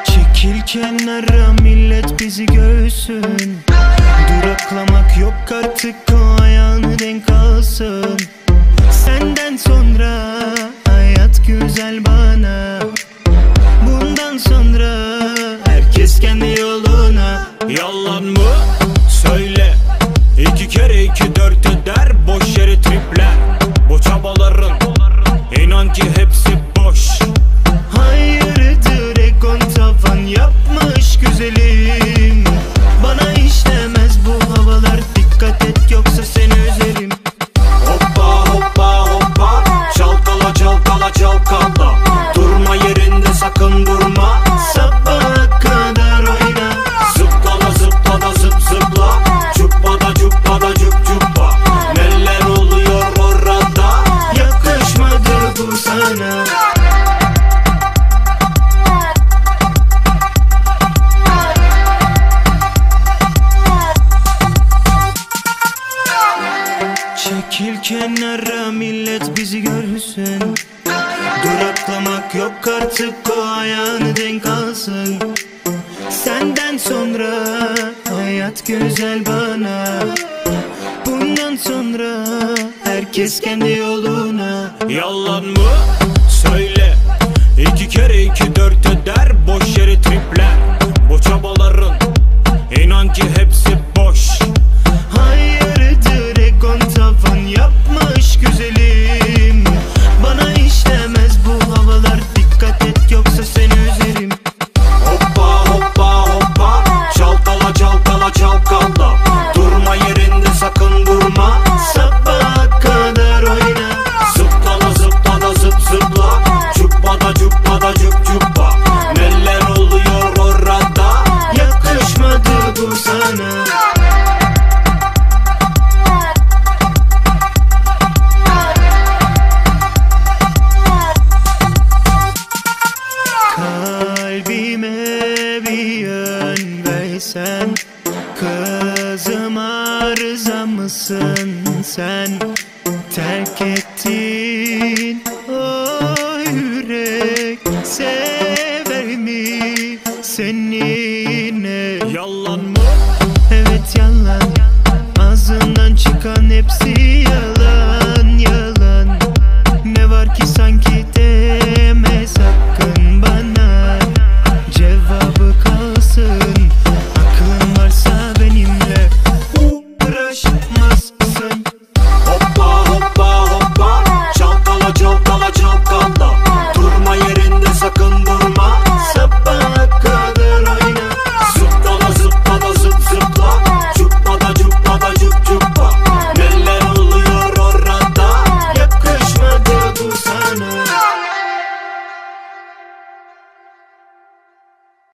Çekil kenara, millet bizi görsün. Duraklamak yok artık, o ayağını denk alsın. Senden sonra hayat güzel bana. Bundan sonra herkes kendi yoluna. Yalan mı? Söyle. 2 kere 2 4 eder. Boş yere tripler. Bu çabaların inan ki hepsi boş. Hayırdır, egon tavan yapmış güzelim. Bana işlemez bu havalar, dikkat et yoksa seni üzerim. Hoppa hoppa hoppa, çalkala çalkala çalkala. Durma yerinde, sakın durma. Sabaha kadar oyna. Zıplala zıplala zıp zıpla. Cuppada cuppada cup cuppa. Neler oluyor orada? Yakışmadı bu sana. Çekil kenara, millet bizi görsün. Duraklamak yok artık, o ayağını denk alsın. Senden sonra hayat güzel bana. Bundan sonra herkes kendi yoluna. Yalan mı? Söyle. 2 kere 2 4 eder. Boş yere tripler. Bu çabaların inan ki hepsi boş. Hayırdır, egon tavan yapmış güzelim. Bana işlemez bu havalar, dikkat et yoksa seni üzerim. Hoppa hoppa hoppa, çalkala çalkala çalkala. Durma yerinde, sakın durma. Sabaha kadar oyna. Zıplala zıplala zıp zıpla. Cuppada cuppada cup cuppa. Neler oluyor orada? Yakışmadı bu sana. Kalbime bir yön versen. Kızım, arıza mısın sen? Terk ettin o yürek, sever mi seni yine? Yalan mı? Evet yalan, ağzından çıkan hepsi yalan.